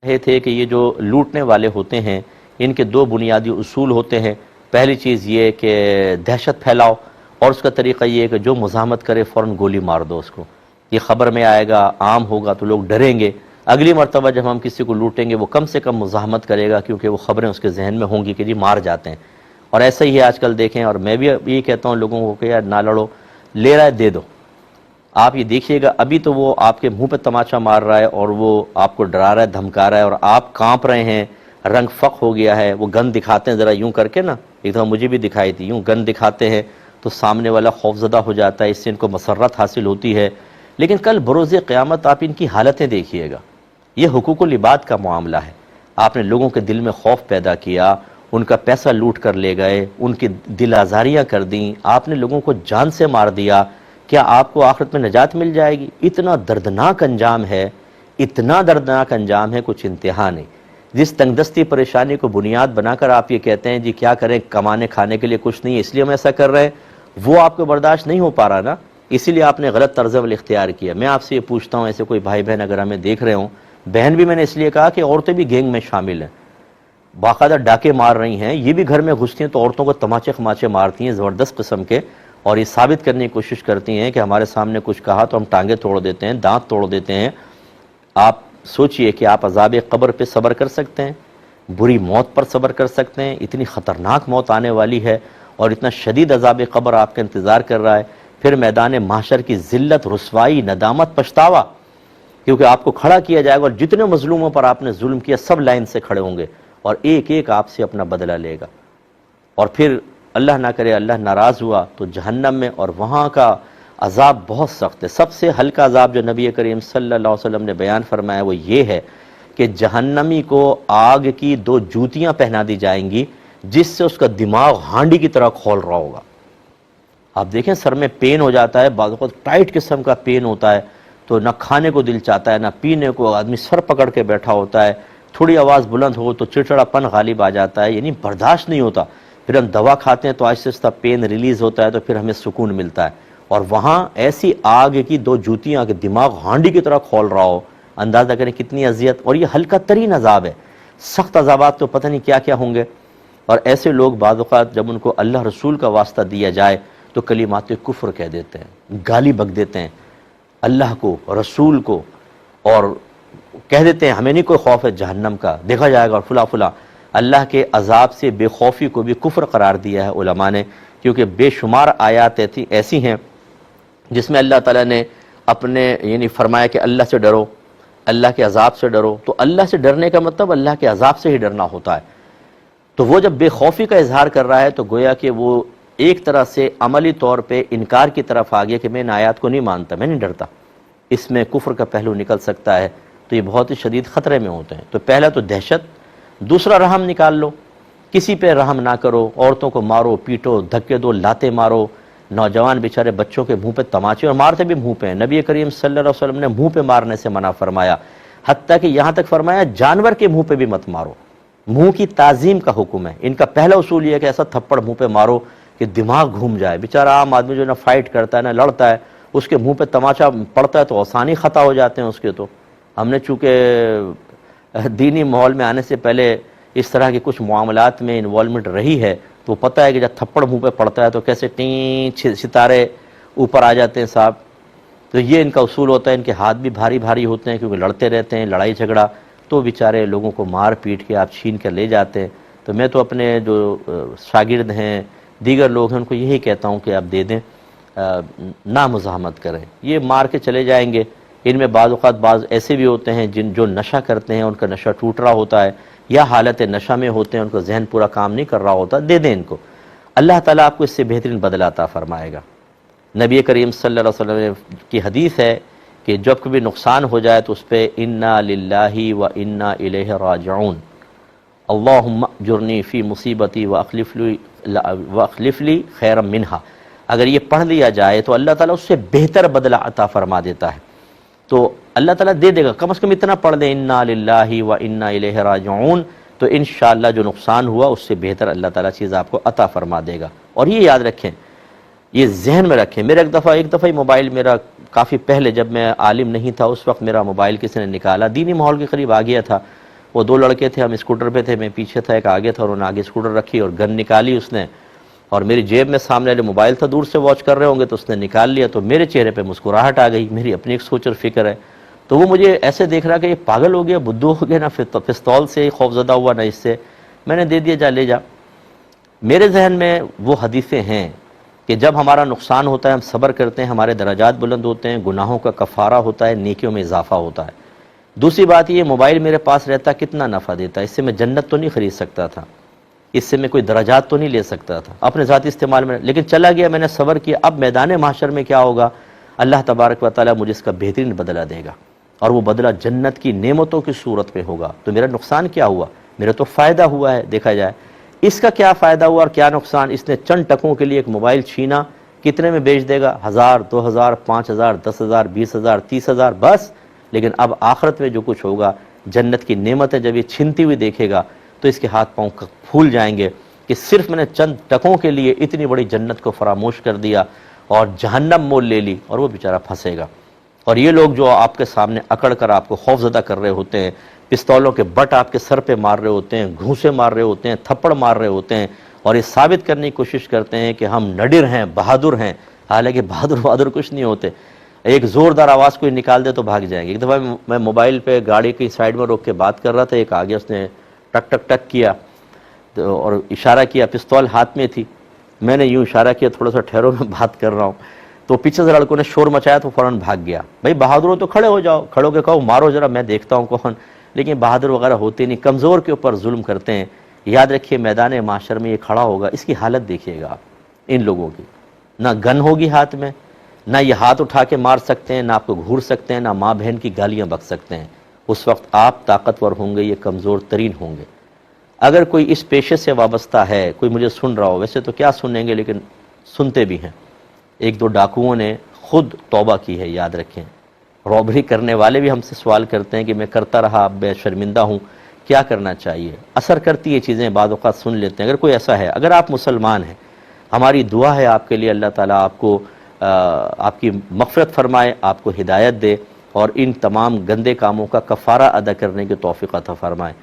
رہے تھے کہ یہ جو لوٹنے والے ہوتے ہیں ان کے دو بنیادی اصول ہوتے ہیں۔ پہلی چیز یہ کہ دہشت پھیلاؤ، اور اس کا طریقہ یہ ہے کہ جو مزاحمت کرے فوراً گولی مار دو اس کو۔ یہ خبر میں آئے گا، عام ہوگا تو لوگ ڈریں گے، اگلی مرتبہ جب ہم کسی کو لوٹیں گے وہ کم سے کم مزاحمت کرے گا، کیونکہ وہ خبریں اس کے ذہن میں ہوں گی کہ جی مار جاتے ہیں۔ اور ایسا ہی ہے آج کل دیکھیں، اور میں بھی یہ کہتا ہوں لوگوں کو کہ یار نہ لڑو، لے رہا ہے دے دو۔ آپ یہ دیکھیے گا ابھی تو وہ آپ کے منہ پہ تماچا مار رہا ہے اور وہ آپ کو ڈرا رہا ہے، دھمکا رہا ہے، اور آپ کانپ رہے ہیں، رنگ فق ہو گیا ہے۔ وہ گن دکھاتے ہیں ذرا یوں کر کے نا، ایک دفعہ مجھے بھی دکھائی تھی، یوں گن دکھاتے ہیں تو سامنے والا خوفزدہ ہو جاتا ہے، اس سے ان کو مسرت حاصل ہوتی ہے۔ لیکن کل بروز قیامت آپ ان کی حالتیں دیکھیے گا، یہ حقوق العباد کا معاملہ ہے۔ آپ نے لوگوں کے دل میں خوف پیدا کیا، ان کا پیسہ لوٹ کر لے گئے، ان کی دل آزاریاں کر دیں، آپ نے لوگوں کو جان سے مار دیا۔ کیا آپ کو آخرت میں نجات مل جائے گی؟ اتنا دردناک انجام ہے، اتنا دردناک انجام ہے، کچھ انتہا نہیں۔ جس تنگ دستی پریشانی کو بنیاد بنا کر آپ یہ کہتے ہیں جی کیا کریں، کمانے کھانے کے لیے کچھ نہیں ہے اس لیے ہم ایسا کر رہے ہیں، وہ آپ کو برداشت نہیں ہو پا رہا نا، اسی لیے آپ نے غلط طرز عمل اختیار کیا۔ میں آپ سے یہ پوچھتا ہوں، ایسے کوئی بھائی بہن اگر ہمیں دیکھ رہے ہوں، بہن بھی میں نے اس لیے کہا کہ عورتیں بھی گینگ میں شامل ہیں، باقاعدہ ڈاکے مار رہی ہیں، یہ بھی گھر میں گھستی ہیں تو عورتوں کو تماچے خماچے مارتی ہیں زبردست قسم کے، اور یہ ثابت کرنے کی کوشش کرتی ہیں کہ ہمارے سامنے کچھ کہا تو ہم ٹانگیں توڑ دیتے ہیں، دانت توڑ دیتے ہیں۔ آپ سوچئے کہ آپ عذاب قبر پہ صبر کر سکتے ہیں، بری موت پر صبر کر سکتے ہیں؟ اتنی خطرناک موت آنے والی ہے اور اتنا شدید عذاب قبر آپ کا انتظار کر رہا ہے، پھر میدان محشر کی ذلت، رسوائی، ندامت، پچھتاوا، کیونکہ آپ کو کھڑا کیا جائے گا اور جتنے مظلوموں پر آپ نے ظلم کیا سب لائن سے کھڑے ہوں گے اور ایک ایک آپ سے اپنا بدلہ لے گا، اور پھر اللہ نہ کرے اللہ ناراض ہوا تو جہنم میں، اور وہاں کا عذاب بہت سخت ہے۔ سب سے ہلکا عذاب جو نبی کریم صلی اللہ علیہ وسلم نے بیان فرمایا وہ یہ ہے کہ جہنمی کو آگ کی دو جوتیاں پہنا دی جائیں گی جس سے اس کا دماغ ہانڈی کی طرح کھول رہا ہوگا۔ آپ دیکھیں سر میں پین ہو جاتا ہے، بعض اوقات ٹائٹ قسم کا پین ہوتا ہے تو نہ کھانے کو دل چاہتا ہے نہ پینے کو، آدمی سر پکڑ کے بیٹھا ہوتا ہے، تھوڑی آواز بلند ہو تو چڑچڑا پن غالب آ جاتا ہے، یعنی برداشت نہیں ہوتا۔ پھر ہم دوا کھاتے ہیں تو آہستہ آہستہ پین ریلیز ہوتا ہے تو پھر ہمیں سکون ملتا ہے، اور وہاں ایسی آگ کی دو جوتیاں کہ دماغ ہانڈی کی طرح کھول رہا ہو، اندازہ کریں کتنی اذیت، اور یہ ہلکا ترین عذاب ہے۔ سخت عذابات تو پتہ نہیں کیا کیا ہوں گے، اور ایسے لوگ بعض اوقات جب ان کو اللہ رسول کا واسطہ دیا جائے تو کلمات کفر کہہ دیتے ہیں، گالی بک دیتے ہیں اللہ کو، رسول کو، اور کہہ دیتے ہیں ہمیں نہیں کوئی خوف ہے جہنم کا، دیکھا جائے گا اور فلاں فلاں۔ اللہ کے عذاب سے بے خوفی کو بھی کفر قرار دیا ہے علماء نے، کیونکہ بے شمار آیات ایسی ہیں جس میں اللہ تعالیٰ نے اپنے یعنی فرمایا کہ اللہ سے ڈرو، اللہ کے عذاب سے ڈرو، تو اللہ سے ڈرنے کا مطلب اللہ کے عذاب سے ہی ڈرنا ہوتا ہے۔ تو وہ جب بے خوفی کا اظہار کر رہا ہے تو گویا کہ وہ ایک طرح سے عملی طور پہ انکار کی طرف آ گیا کہ میں ان آیات کو نہیں مانتا، میں نہیں ڈرتا، اس میں کفر کا پہلو نکل سکتا ہے، تو یہ بہت ہی شدید خطرے میں ہوتے ہیں۔ تو پہلا تو دہشت، دوسرا رحم نکال لو، کسی پہ رحم نہ کرو، عورتوں کو مارو پیٹو، دھکے دو، لاتے مارو، نوجوان بیچارے بچوں کے منہ پہ تماچے، اور مارتے بھی منہ پہ ہیں، نبی کریم صلی اللہ علیہ وسلم نے منہ پہ مارنے سے منع فرمایا، حتیٰ کہ یہاں تک فرمایا جانور کے منہ پہ بھی مت مارو، منہ کی تعظیم کا حکم ہے۔ ان کا پہلا اصول یہ ہے کہ ایسا تھپڑ منہ پہ مارو کہ دماغ گھوم جائے، بیچارہ عام آدمی جو نہ فائٹ کرتا ہے نہ لڑتا ہے، اس کے منہ پہ تماچا پڑتا ہے تو آسانی خطا ہو جاتے ہیں اس کے۔ تو ہم نے چونکہ دینی ماحول میں آنے سے پہلے اس طرح کے کچھ معاملات میں انوالومنٹ رہی ہے تو پتہ ہے کہ جب تھپڑ منہ پہ پڑتا ہے تو کیسے ٹین ستارے اوپر آ جاتے ہیں صاحب۔ تو یہ ان کا اصول ہوتا ہے، ان کے ہاتھ بھی بھاری بھاری ہوتے ہیں کیونکہ لڑتے رہتے ہیں، لڑائی جھگڑا، تو بیچارے لوگوں کو مار پیٹ کے آپ چھین کر لے جاتے ہیں۔ تو میں تو اپنے جو شاگرد ہیں، دیگر لوگ ہیں، ان کو یہی کہتا ہوں کہ آپ دے دیں، نہ مزاحمت کریں، یہ مار کے چلے جائیں گے۔ ان میں بعض اوقات بعض ایسے بھی ہوتے ہیں جو نشہ کرتے ہیں، ان کا نشہ ٹوٹ رہا ہوتا ہے یا حالت نشہ میں ہوتے ہیں، ان کا ذہن پورا کام نہیں کر رہا ہوتا، دے دیں ان کو، اللہ تعالیٰ آپ کو اس سے بہترین بدلہ عطا فرمائے گا۔ نبی کریم صلی اللہ علیہ وسلم کی حدیث ہے کہ جب کبھی نقصان ہو جائے تو اس پہ انا للہ و انا الیہ راجعون، اللہم اجرنی فی مصیبتی واخلف لی خیرا منہا، اگر یہ پڑھ لیا جائے تو اللہ تعالیٰ اس سے بہتر بدلہ عطا فرما دیتا ہے۔ تو اللہ تعالیٰ دے دے گا، کم از کم اتنا پڑھ دیں انا للہ و انا الیہ راجعون، تو انشاءاللہ جو نقصان ہوا اس سے بہتر اللہ تعالیٰ چیز آپ کو عطا فرما دے گا۔ اور یہ یاد رکھیں، یہ ذہن میں رکھیں، میرا ایک دفعہ موبائل میرا کافی پہلے جب میں عالم نہیں تھا اس وقت میرا موبائل کسی نے نکالا، دینی ماحول کے قریب آ گیا تھا، وہ دو لڑکے تھے، ہم اسکوٹر پہ تھے، میں پیچھے تھا، ایک آگے تھا، اور انہوں نے آگے اسکوٹر رکھی اور گن نکالی اس نے، اور میری جیب میں سامنے والے موبائل تھا، دور سے واچ کر رہے ہوں گے تو اس نے نکال لیا، تو میرے چہرے پہ مسکراہٹ آ گئی، میری اپنی ایک سوچ اور فکر ہے، تو وہ مجھے ایسے دیکھ رہا کہ یہ پاگل ہو گیا، بدھو ہو گیا، نہ پستول سے خوف زدہ ہوا نہ اس سے، میں نے دے دیا، جا لے جا۔ میرے ذہن میں وہ حدیثیں ہیں کہ جب ہمارا نقصان ہوتا ہے ہم صبر کرتے ہیں، ہمارے درجات بلند ہوتے ہیں، گناہوں کا کفارہ ہوتا ہے، نیکیوں میں اضافہ ہوتا ہے۔ دوسری بات یہ، موبائل میرے پاس رہتا کتنا نفع دیتا ہے، اس سے میں جنت تو نہیں خرید سکتا تھا، اس سے میں کوئی درجات تو نہیں لے سکتا تھا اپنے ذاتی استعمال میں، لیکن چلا گیا، میں نے صبر کیا۔ اب میدان محشر میں کیا ہوگا، اللہ تبارک و تعالیٰ مجھے اس کا بہترین بدلہ دے گا، اور وہ بدلہ جنت کی نعمتوں کی صورت میں ہوگا۔ تو میرا نقصان کیا ہوا؟ میرا تو فائدہ ہوا ہے، دیکھا جائے اس کا کیا فائدہ ہوا اور کیا نقصان۔ اس نے چند ٹکوں کے لیے ایک موبائل چھینا، کتنے میں بیچ دے گا؟ 1000، 2000، 5000، 10,000، 20,000، 30,000، بس۔ لیکن اب آخرت میں جو کچھ ہوگا، جنت کی نعمتیں جب یہ چھنتی ہوئی دیکھے گا تو اس کے ہاتھ پاؤں پھول جائیں گے کہ صرف میں نے چند ٹکوں کے لیے اتنی بڑی جنت کو فراموش کر دیا اور جہنم مول لے لی، اور وہ بیچارہ پھنسے گا۔ اور یہ لوگ جو آپ کے سامنے اکڑ کر آپ کو خوف زدہ کر رہے ہوتے ہیں، پستولوں کے بٹ آپ کے سر پہ مار رہے ہوتے ہیں، گھونسے مار رہے ہوتے ہیں، تھپڑ مار رہے ہوتے ہیں، اور یہ ثابت کرنے کی کوشش کرتے ہیں کہ ہم نڈر ہیں، بہادر ہیں، حالانکہ بہادر کچھ نہیں ہوتے۔ ایک زوردار آواز کوئی نکال دے تو بھاگ جائیں گے۔ ایک دفعہ میں موبائل پہ گاڑی کی سائیڈ میں روک کے بات کر رہا تھا، ایک آگے اس نے ٹک ٹک ٹک کیا اور اشارہ کیا، پستول ہاتھ میں تھی، میں نے یوں اشارہ کیا تھوڑا سا ٹھہرو میں بات کر رہا ہوں، تو پیچھے سے لڑکوں نے شور مچایا تو فوراً بھاگ گیا۔ بھائی بہادر ہو تو کھڑے ہو جاؤ، کھڑو کے کہو مارو ذرا، میں دیکھتا ہوں کون، لیکن بہادر وغیرہ ہوتے نہیں، کمزور کے اوپر ظلم کرتے ہیں۔ یاد رکھیے میدان معاشر میں یہ کھڑا ہوگا، اس کی حالت دیکھیے گا آپ، ان لوگوں کی نہ گن ہوگی ہاتھ میں، نہ یہ ہاتھ اٹھا کے مار سکتے ہیں، نہ آپ کو گھور سکتے ہیں، نہ ماں بہن کی گالیاں بک سکتے ہیں۔ اس وقت آپ طاقتور ہوں گے، یہ کمزور ترین ہوں گے۔ اگر کوئی اس پیشے سے وابستہ ہے، کوئی مجھے سن رہا ہو، ویسے تو کیا سنیں گے لیکن سنتے بھی ہیں، ایک دو ڈاکوؤں نے خود توبہ کی ہے، یاد رکھیں۔ رابری کرنے والے بھی ہم سے سوال کرتے ہیں کہ میں کرتا رہا، اب میں شرمندہ ہوں، کیا کرنا چاہیے؟ اثر کرتی ہے چیزیں، بعض اوقات سن لیتے ہیں۔ اگر کوئی ایسا ہے، اگر آپ مسلمان ہیں، ہماری دعا ہے آپ کے لیے، اللہ تعالیٰ آپ کو آپ کی مغفرت فرمائے، آپ کو ہدایت دے، اور ان تمام گندے کاموں کا کفارہ ادا کرنے کی توفیق عطا فرمائے۔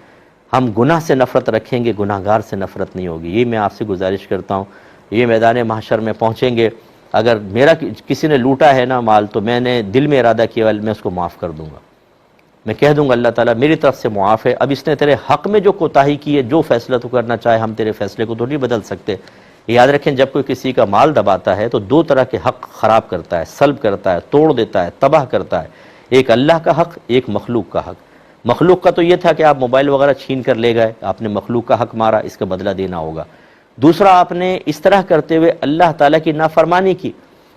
ہم گناہ سے نفرت رکھیں گے، گناہ گار سے نفرت نہیں ہوگی، یہ میں آپ سے گزارش کرتا ہوں۔ یہ میدان محشر میں پہنچیں گے، اگر میرا کسی نے لوٹا ہے نا مال، تو میں نے دل میں ارادہ کیا میں اس کو معاف کر دوں گا، میں کہہ دوں گا اللہ تعالیٰ میری طرف سے معاف ہے، اب اس نے تیرے حق میں جو کوتاہی کی ہے، جو فیصلہ تو کرنا چاہے، ہم تیرے فیصلے کو تو نہیں بدل سکتے۔ یاد رکھیں جب کوئی کسی کا مال دباتا ہے تو دو طرح کے حق خراب کرتا ہے، سلب کرتا ہے، توڑ دیتا ہے، تباہ کرتا ہے۔ ایک اللہ کا حق، ایک مخلوق کا حق۔ مخلوق کا تو یہ تھا کہ آپ موبائل وغیرہ چھین کر لے گئے، آپ نے مخلوق کا حق مارا، اس کا بدلہ دینا ہوگا۔ دوسرا، آپ نے اس طرح کرتے ہوئے اللہ تعالیٰ کی نافرمانی کی،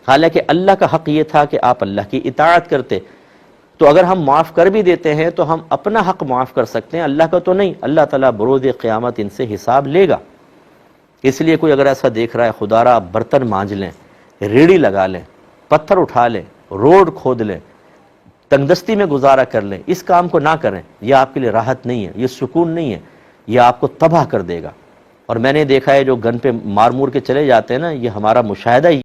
حالانکہ اللہ کا حق یہ تھا کہ آپ اللہ کی اطاعت کرتے۔ تو اگر ہم معاف کر بھی دیتے ہیں تو ہم اپنا حق معاف کر سکتے ہیں، اللہ کا تو نہیں۔ اللہ تعالیٰ بروز قیامت ان سے حساب لے گا۔ اس لیے کوئی اگر ایسا دیکھ رہا ہے، خدا را برتن مانج لیں، ریڑھی لگا لیں، پتھر اٹھا لیں، روڈ کھود لیں، تنگدستی میں گزارا کر لیں، اس کام کو نہ کریں، یہ آپ کے لیے راحت نہیں ہے، یہ سکون نہیں ہے، یہ آپ کو تباہ کر دے گا۔ اور میں نے دیکھا ہے جو گن پہ مار مور کے چلے جاتے ہیں نا، یہ ہمارا مشاہدہ ہی